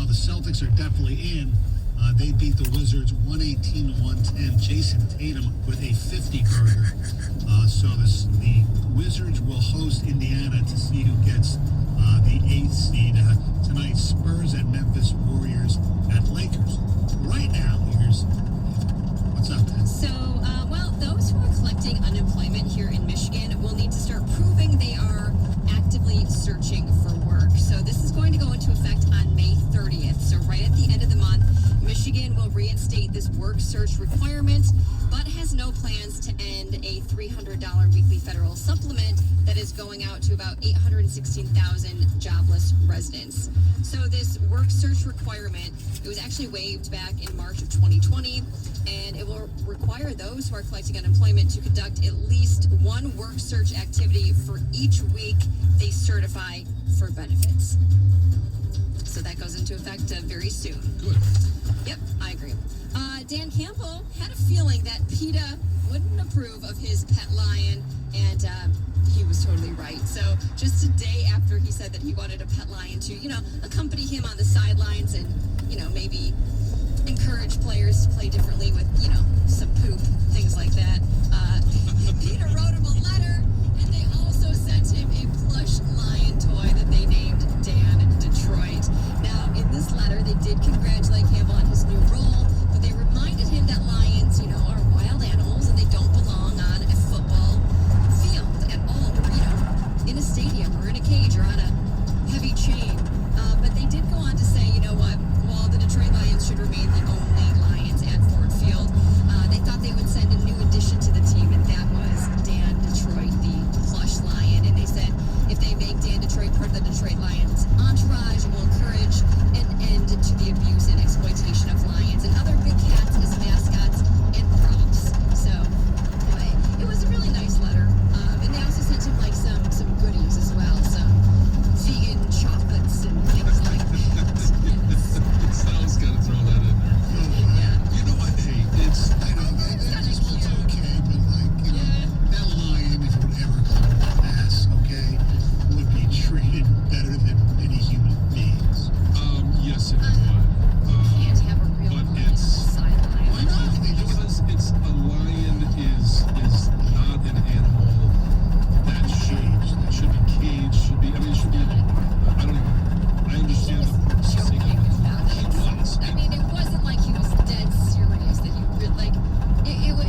the Celtics are definitely in. They beat the Wizards 118-110. Jason Tatum with a 50-burger. So the Wizards will host Indiana to see who gets the 8th seed. Tonight, Spurs at Memphis, Warriors at Lakers. Right now, here's what's up, Ted? So, well, those who are collecting unemployment here in Michigan will need to start proving they are actively searching for work. So this is going to go into effect on May 30th. So right at the end of the month, Michigan will reinstate this work search requirement, but has no plans to end a $300 weekly federal supplement that is going out to about 816,000 jobless residents. So this work search requirement, it was actually waived back in March of 2020, and it will require those who are collecting unemployment to conduct at least one work search activity for each week they certify for benefits. So that goes into effect very soon. Good. Yep, I agree. Dan Campbell had a feeling that PETA wouldn't approve of his pet lion, and he was totally right. So just a day after he said that he wanted a pet lion to, accompany him on the sidelines and, maybe encourage players to play differently with, some poop, things like that. PETA wrote him a letter, and they also sent him a plush lion toy that they named Dan Detroit. Now, in this letter, they did congratulate Campbell on his new role, but they reminded him that lions, are wild animals and they don't belong on a football field at all, or, in a stadium or in a cage or on a heavy chain. But they did go on to say, while the Detroit Lions should remain the only Lions at Ford Field, they thought they would send a new addition to the team, and that was Dan Detroit, the plush lion. And they said if they make Dan Detroit part of the Detroit Lions entourage, it will encourage an end to the abuse and exploitation of lions and other big cats as mascots and props. So, anyway, it was a really nice letter. And they also sent him some goodies as well, some vegan chocolates and things like that. Sal's got to throw that in there. Yeah. You know what? Hey, this one's okay, but that lion, if it would ever come to pass, okay, would be treated better than many human beings. Yes, it would. Can't have a real But lion on the sideline. Why not? Because a lion is not an animal that should be caged, should be, it should be, I don't even, I understand the Joking about it. He was. I mean, it wasn't like he was dead serious that he really,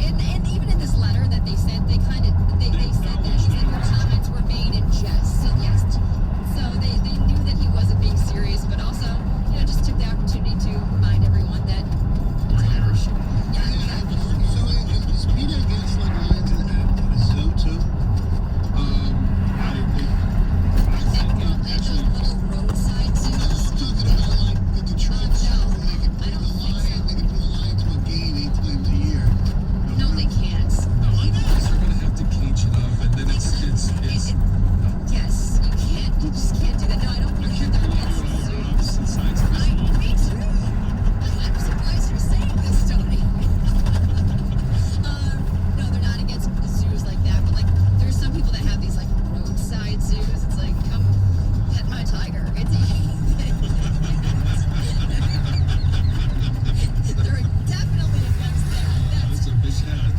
and even in this letter that they sent, they said that your comments were made in jest. So yes, so they knew that he wasn't being serious, but also, just took the opportunity to remind everyone that whatever should. Yeah, exactly. So is PETA against lions at a zoo too? I think And actually, those little roadside No, I'm zoos. talking about like the Detroit Zoo. No, They can I bring don't the think lion. so. They can bring the lion to a game 8 times a year. No, they can't. Why not? because they're going to have to cage it up, and then it's Yes, you can't. You just can't do that. No, I don't I believe can't they're believe against you and I are zoos. on opposite sides of this. Me too. I'm surprised you're saying this, Tony. No, they're not against zoos like that, but there's some people that have these roadside zoos. It's like, come pet my tiger. They're definitely against that. That's a big hat.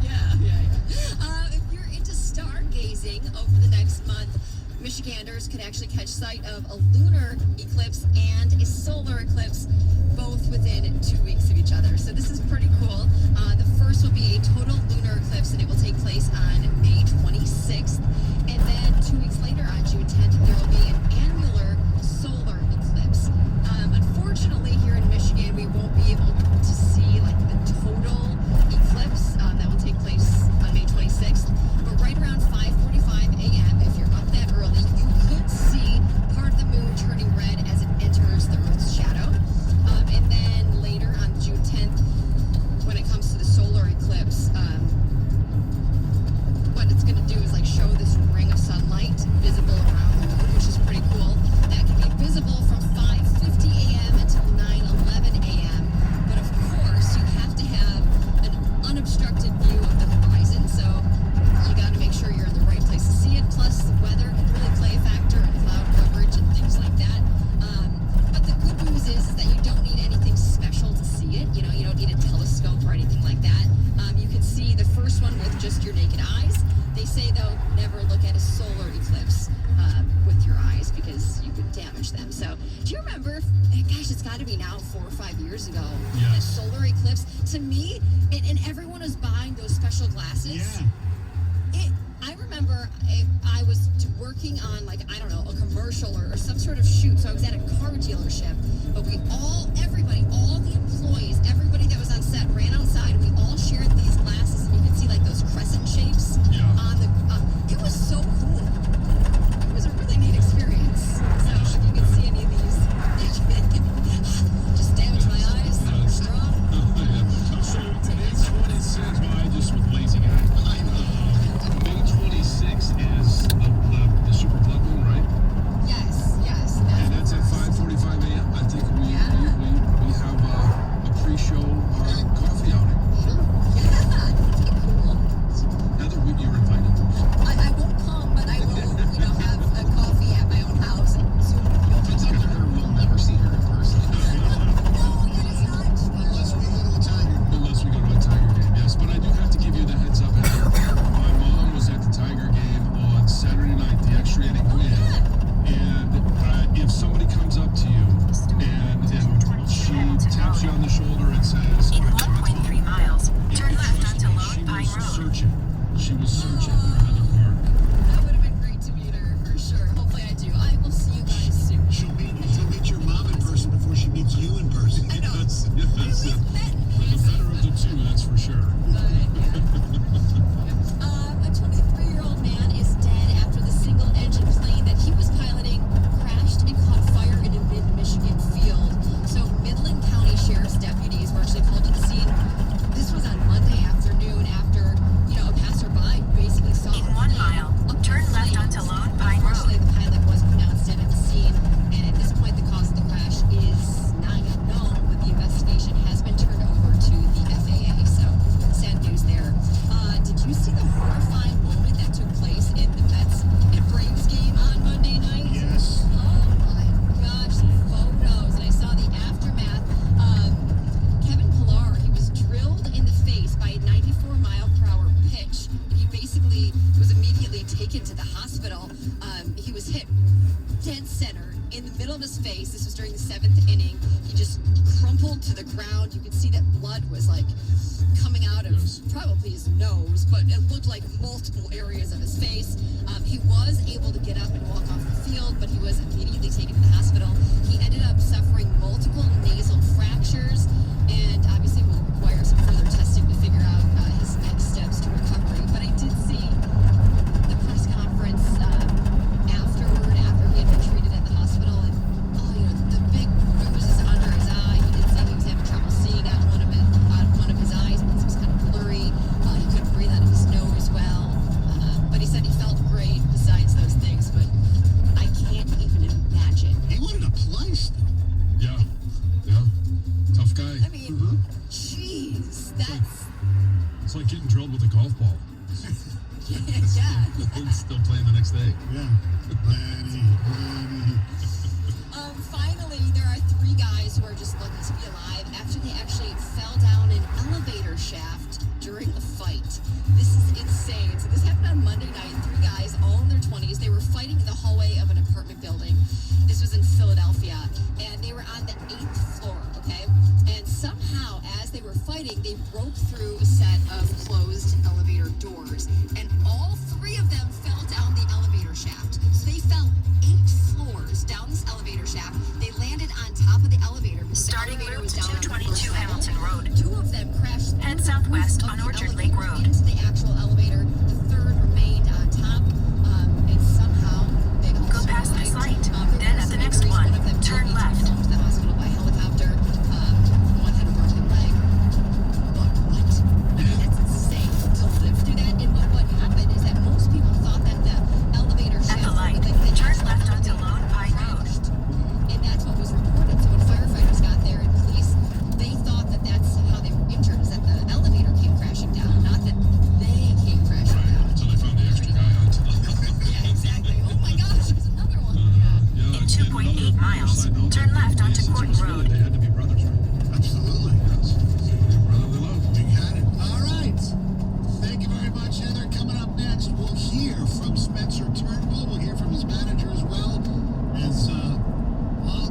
Yeah. If you're into stargazing over the next month, Michiganders could actually catch sight of a lunar eclipse and a solar eclipse, both within 2 weeks of each other. So this is pretty cool. The first will be a total lunar eclipse, and it will take place on May 26th. And then 2 weeks later, on June 10th, there will be an annular solar eclipse. Unfortunately, here in Michigan, we won't be able to see the total eclipse that will take place on May 26th. But right around 5:45 a.m., if you're up that early, you could see part of the moon turning red as it enters the Earth's shadow. And then later on June 10th, when it comes to the solar eclipse, what it's going to do is show this ring of sunlight visible around the moon, which is pretty So, do you remember? Gosh, it's got to be now 4 or 5 years ago. Yes. The solar eclipse. To me, and everyone was buying those special glasses. Yeah. I remember I was working on, like, I don't know, a commercial or some sort of shoot. So I was at a car dealership, but everybody, all the employees, everybody that was on set ran outside. We all shared these glasses, and you could see like those crescent shapes on the. It was so cool. It was a really neat experience. So if you could see any of these, just damage my eyes. Super strong. So today's 26, well, I just was lazy guy. May 26 is the super blood moon, right? Yes. And that's at 5:45 a.m. I think we have a pre-show coffee outing. Yeah, that'd be cool. Heather, you're invited. I won't come, but I will, have a coffee at my own house and Zoom with you. It's up to her. We'll never see her in person. No, that is not true. Unless we go to the Tiger. Unless we go to a Tiger game, yes. But I do have to give you the heads up. My mom was at the Tiger game on Saturday night, the extra inning win. And if somebody comes up to you and she taps you on the shoulder and says, In 1.3 miles, turn left onto she Lone Pine was Road. searching. She was searching for Heather Park. That would have been great to meet her, for sure. Hopefully I do. I will see you guys soon. She'll meet your mom in person before she meets you in person. I know. Yes. We've met in The person, better of the two, that's for sure. but yeah. A 23-year-old man is dead after the single-engine plane that he was piloting crashed and caught fire in a mid-Michigan field. So Midland County Sheriff's deputies were actually called to the scene. This was on Monday afternoon after, a passerby basically saw In a 1 plane mile, up turn the left plane. onto Lone Pine Unfortunately, Road. the pilot was pronounced dead at the scene, and at this point, the cause of the crash is not yet known, but the investigation has been turned over to the FAA. So, sad news there. Did you see the horrifying moment that took place in the Mets and Braves game on Monday night? Yes. Oh my gosh, the photos. And I saw the aftermath. Kevin Pillar, he was drilled in the face by a 94-mile-per-hour pitch. He basically was immediately taken to the hospital. He was hit dead center in the middle of his face. This was during the 7th inning. He just crumpled to the ground. You could see that blood was like coming out of probably his nose, but it looked like multiple areas of his face. He was able to get up and walk off the field, but he was immediately taken to the hospital. He ended up suffering multiple nasal fractures, and obviously will require some further testing to figure out his next steps to recovery. But I did see the press conference afterward, after he had been treated at the hospital, and the big bruises under his eye. He did say he was having trouble seeing out one of his eyes because it was kind of blurry. He couldn't breathe out of his nose well, but he said he felt great besides those things. But I can't even imagine. He wanted to play still. Yeah. Tough guy. I mean, jeez, that's It's like getting drilled with a golf ball. yeah. And still playing the next day. Yeah. Lenny. Finally, there are 3 guys who are just lucky to be alive after they actually fell down an elevator shaft during a fight. This is insane. So this happened on Monday night. 3 guys, all in their 20s. They were fighting in the hallway of an apartment building. This was in Philadelphia, and they were on the 8th floor, okay? And somehow, as they were fighting, they broke through a set of closed elevator doors, and all 3 of them fell down the elevator shaft. So they fell 8 floors down this elevator shaft. They landed on top of the elevator. because the Starting elevator route was to down on the 222 first level. Hamilton Road. 2 of them crashed Head through the southwest roof of on the Orchard elevator Lake Road. into the actual elevator. The 3rd remained on top, and somehow they all Go past this survived. light. There Then were at the some next injuries. one, of them did turn need to be left. flown to the hospital by helicopter. One had a broken leg. But what? I mean, that's insane to live through that. And what happened is that most people thought that the elevator shaft At the light, the turn actual left onto elevator Lone Pine Road. crashed. And that's what was reported. So when firefighters got there and police, they thought that that's how they were injured, is that the elevator came crashing down, not that they came crashing down. Until they found the extra guy on top. Yeah, exactly. Oh my gosh, there's another one. Yeah, In 2.8 another miles, side note, turn left onto since it Courtney was good, Road. They had to be brothers, right? Absolutely. Yes. Brotherly love. We got it. All right. Thank you very much, Heather. Coming up next, we'll hear from Spencer Turnbull. We'll hear from his manager as well as all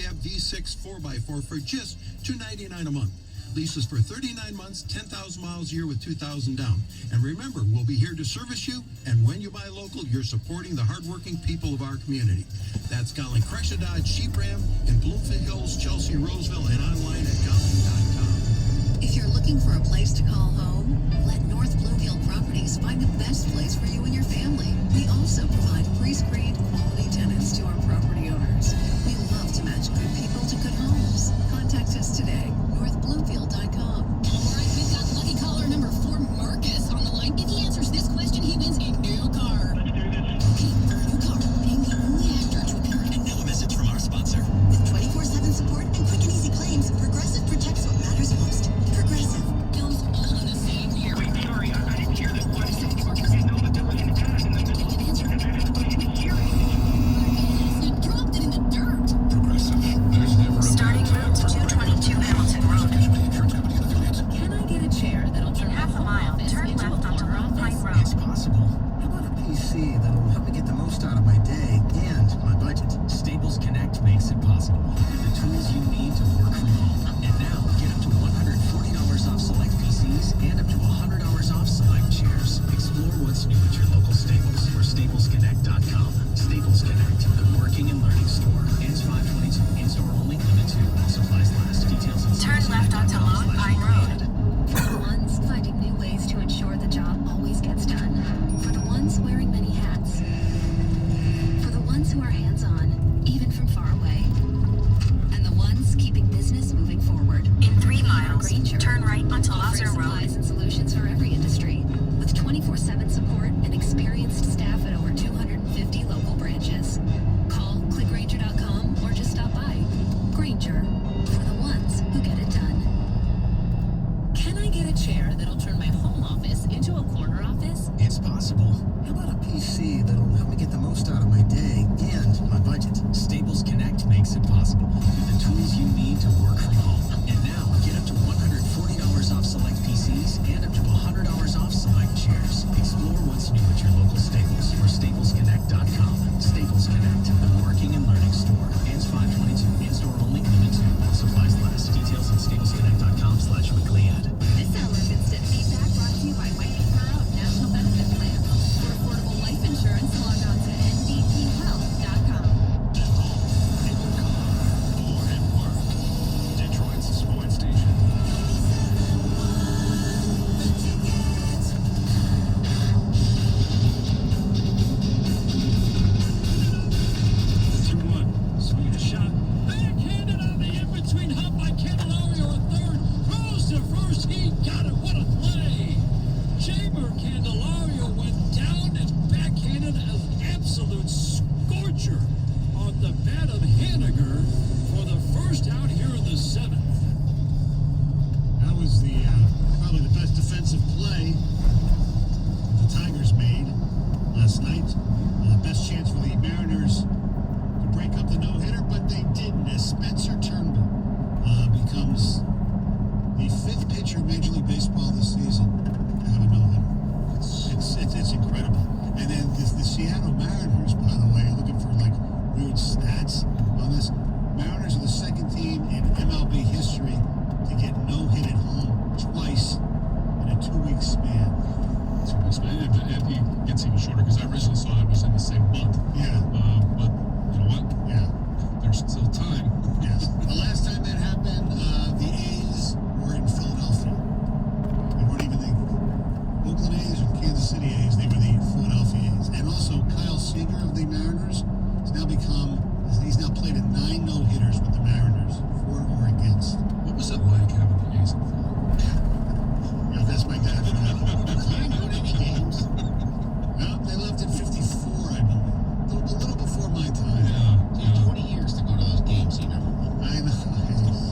cab V6 4x4 for just $299 a month. Leases for 39 months, 10,000 miles a year with 2,000 down. And remember, we'll be here to service you. And when you buy local, you're supporting the hardworking people of our community. That's Golling Chrysler Dodge Jeep Ram in Bloomfield Hills, Chelsea, Roseville, and online at golling.com. If you're looking for a place to call home, let North Bloomfield Properties find the best place for you and your family. We also provide pre-screened quality tenants to our property owners. We love to match good people to good homes. Contact us today, northbloomfield.com. All right, we've got lucky caller number 4, Marcus, on the line. If he answers this question, he wins a new car. Let's do this. Okay, for a new car, being the only actor to appear in. And now a message from our sponsor. With 24/7 support and quick and easy claims, Progressive protects what matters most. Progressive. Films all in the same year. Wait, sorry, I didn't hear this question. You didn't know that there was an ad in the middle. Take an answer. Everybody in here. Yes, you dropped it in the dirt. Progressive. There's never a Starting route to 222 Hamilton Road. Insurance company and affiliates. Can I get a chair that'll In half a mile, turn left onto Lone Pine It's Road. possible. How about a PC that'll help me get the most out of my day and my budget? Staples Connect makes it possible. The tools you need to work from home. And now, get up to $140 off select PCs and up to $100 off select chairs. Explore what's new at your local Staples or staplesconnect.com. Staples Connect, the working and learning store. Ends 5/22. In-store only, limited while supplies last. Details in Turn left onto Lone Pine Road. For the ones finding new ways to ensure the job always gets done. For the ones wearing many hats. For the ones who are hands-on, even from far away. And the ones keeping business moving forward. In 3 miles, Granger. turn right onto Offering Lazar supplies Road. and solutions for every industry. With 24/7 support and experienced staff at over 250 local branches. Call clickgranger.com or just stop by. Granger, for the ones who get it done. Can I get a chair that'll turn my home office into a corner office? It's possible. How about a PC that'll help me get the most out of my day and my budget? Staples Connect makes it possible. The tools you need to work from home. And now, get up to $140 off select PCs and up to $100 off select chairs. Explore what's new at your local Staples or staplesconnect.com. Staples Connect, the working and learning store. Ends 5/22. In-store only, limited while supplies last. Details at staplesconnect.com/weekly ad. This hour of instant feedback brought to you by White Proud National Benefit Plan. For affordable life insurance, log on to nbthealth.com. Or at work. Detroit's sports station. Swinging a shot. Backhanded on the in-between hop by Candelario at third. Throws to first. He got it. What a play. Jamer Candelario went down and backhanded an absolute scorcher on the bat of Haniger for the first out here in the 7th. That was the probably the best defensive play the Tigers made last night. Best chance for the Mariners to break up the no-hitter, but they didn't, as Spencer Turnbull becomes the 5th pitcher in Major League Baseball this season to have a no-hitter. It's incredible. And then the Seattle Mariners, by the way, looking for like weird stats on this. Mariners are the 2nd team in MLB history to get no-hit at home twice in a 2-week span. It gets even shorter because I originally saw it was in the same month. Yeah. But you know what? Yeah. There's still time. Yes. The last time that happened, the A's were in Philadelphia. They weren't even the Oakland A's or the Kansas City A's. They were the Philadelphia A's. And also, Kyle Seager of the Mariners he's now played in 9 no-hitters with the Mariners, 4 or against. What was it like having the A's in Philly? Yeah, that's my dad for that. I didn't go to any games. No, they left in 54, I believe. A little before my time. Yeah. 20 years to go to those games, you know. I know.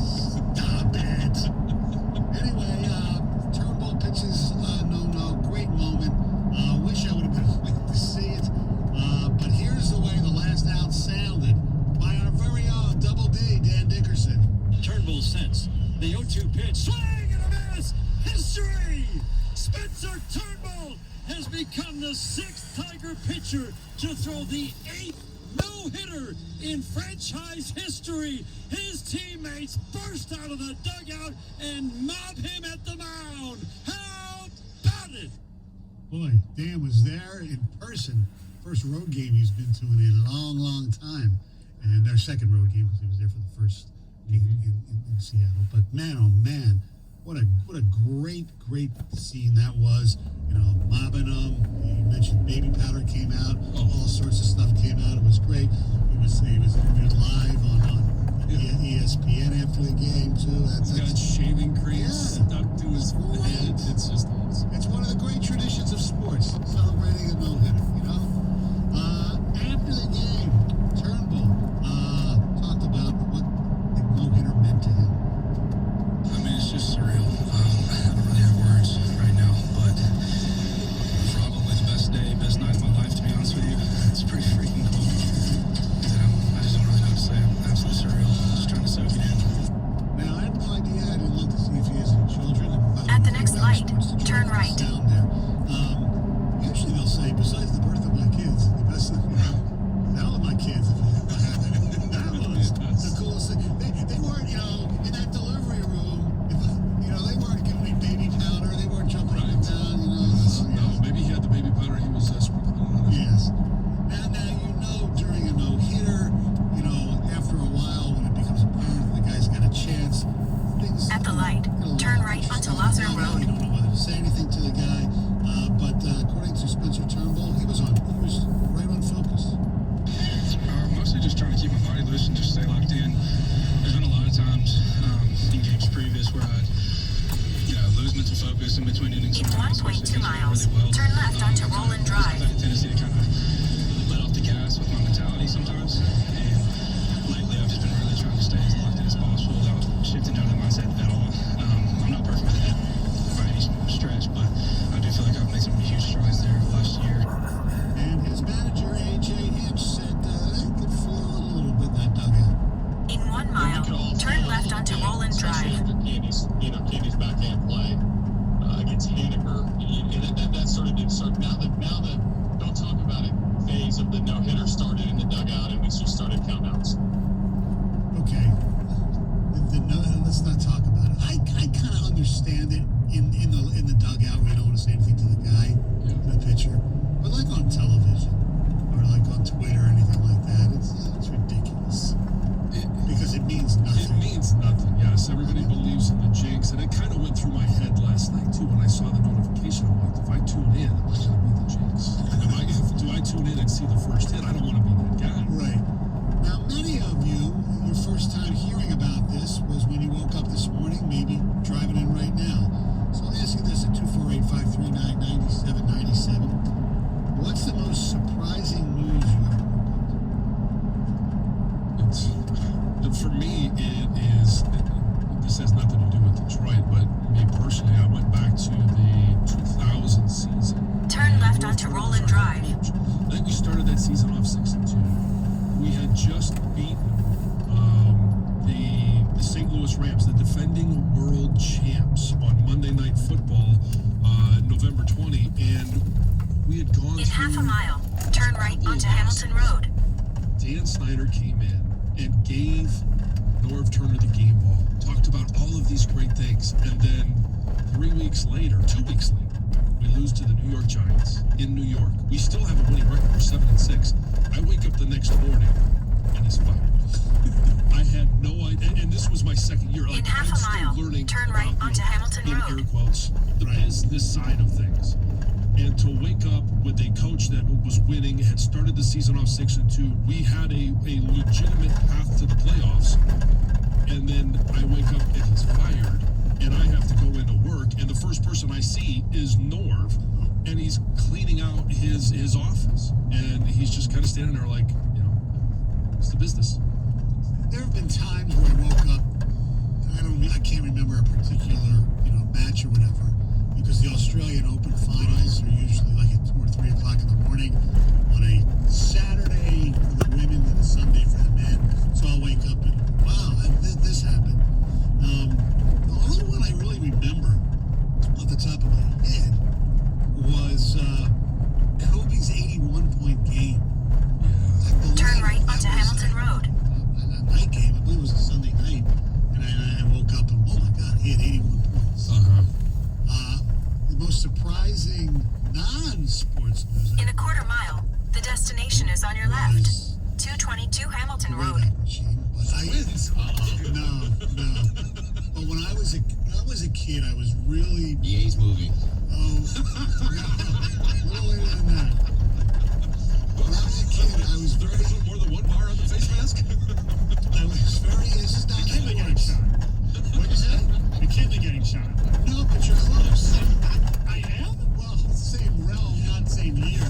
Stop it. Anyway, Turnbull pitches, no, great moment. Wish I would have been with to see it. But here's the way the last out sounded by our very own Double D, Dan Dickerson. Turnbull sets the 0-2 pitch. Swing and a miss. History. Spencer Turnbull has become the 6th Tiger pitcher to throw the 8th no-hitter in franchise history. His teammates burst out of the dugout and mob him at the mound. How about it? Boy, Dan was there in person. First road game he's been to in a long, long time. And their second road game because he was there for the first game in Seattle. But man, oh man, what a great scene that was. You know, mobbing them. You mentioned baby powder came out. All sorts of stuff came out. It was great. He was interviewed live on ESPN after the game too. He's got shaving cream stuck to his head. It's just awesome. It's one of the great traditions of sports, celebrating a no-hitter, you know? After the game, Turnbull talked about what the no-hitter meant to him. I mean, it's just surreal. I don't really have words right now, but probably the best day, best night of my life, to be honest with you. It's pretty freaking cool. I just don't really know what to say. I'm absolutely surreal. Just trying to soak it in. Now, I had no idea. I didn't look to see if he has any children. At the next light, turn right. Down there. Usually they'll say, besides the birth of my kids, the best thing, all of my kids, if I have any. That was the coolest thing. They weren't, in that delivery room, they weren't giving me baby powder. They weren't jumping up and down, No, maybe he had the baby powder. He was sprinkling on it. Yes. Now, during a no-hitter, after a while, when it becomes apparent that the guy's got a chance, things... At the light, turn right onto Lazar Road. You don't know whether to say anything to the guy, but according to Spencer Turnbull, he was right on focus. Mostly just trying to keep my body loose and just stay locked in. There's been a lot of times in games previous where I'd lose mental focus in between innings. In sometimes, 1.2 miles, really well. turn left onto Roland Drive. I have a tendency to kind of let off the gas with my mentality sometimes. And lately I've just been really trying to stay as locked in as possible without shifting out of the mindset at all. I'm not perfect at it by any stretch, but I do feel like I've made some huge strides there last year. And his manager, A.J. Hinch, said they could feel a little bit in that dugout. In 1 mile, turn left onto Roland Drive. Candy's backhand play against Haniger, and that sort of did start. Now the don't talk about it phase of the no-hitter started in the dugout, and we just started countouts. Okay, let's not talk about it. I kind of understand it in the dugout. We don't want to say anything to the guy, the pitcher, but like on television or like on Twitter or anything like that, it's ridiculous because it means nothing. It means nothing. Yes, everybody believes in the jinx, and it kind of went through my head last night too when I saw the notification. I'm like, if I tune in, am I going to be the jinx? Do I tune in and see the first hit? I don't want to be that guy. Right. Now, many of you, your first time hearing about this was when you woke up this morning, maybe driving in right now. So I'll ask you this at 248-539-9797. What's the most surprising news you ever woke up to? For me, it is. This has nothing to do with Detroit, but me personally, I went back to the 2000 season. Turn left onto Roland Drive. I think we started that season off 6-2. We had just beaten the St. Louis Rams, the defending world champs, on Monday Night Football, November 20, and we had gone In half a mile, turn right onto Hamilton Road. Dan Snyder came in and gave Norv Turner the game ball, talked about all of these great things, and then 2 weeks later, we lose to the New York Giants in New York. We still have a winning record. We're 7-6. I wake up the next morning and he's fired. I had no idea, and this was my second year. In half a mile, turn right onto Hamilton Road. In air quotes, the business side of things. And to wake up with a coach that was winning, had started the season off 6-2, we had a legitimate path to the playoffs. And then I wake up and he's fired, and I have to go into work, and the first person I see is Norv, and he's cleaning out his office, and he's just kind of standing there like, it's the business. There have been times where I woke up, and I can't remember a particular, match or whatever, because the Australian Open finals are usually like at 2 or 3 o'clock in the morning on a Saturday for the women and a Sunday for the men. So I'll wake up and, wow, this happened. The only one I really remember off the top of my head was Kobe's 81-point game. Turn destination is on your left. 222 Hamilton Road. No. But when I was a kid, I was really. The A's movie. Oh, no. A little later than that. When I was a kid, I was very. More than one bar on the face mask? I was very. This is not McKinley getting shot. What'd you say? McKinley getting shot. No, but you're close. I am? Well, same realm, not same year.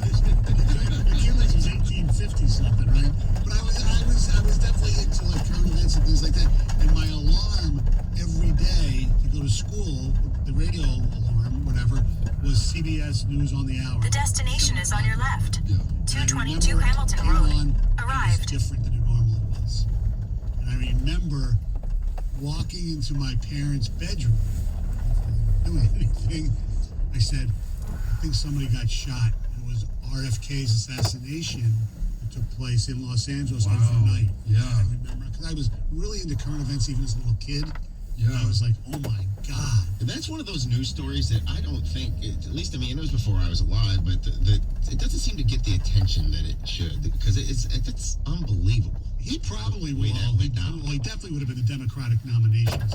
McKinley's was 1850 something, right? But I was definitely into like current events and things like that. And my alarm every day to go to school, the radio alarm, whatever, was CBS News on the Hour. The destination is on your left. Yeah. 222 Hamilton Came Road. on, It Arrived. was different than it normally was. And I remember walking into my parents' bedroom, doing anything. I said, I think somebody got shot. It was RFK's assassination that took place in Los Angeles overnight. Yeah. I remember, because I was really into current events even as a little kid. Yeah. And I was like, oh my God. And that's one of those news stories that I don't think, at least, I mean, it was before I was alive, but it doesn't seem to get the attention that it should, because it's unbelievable. He probably would. Way down, way down. Well, he definitely would have been the Democratic nominations.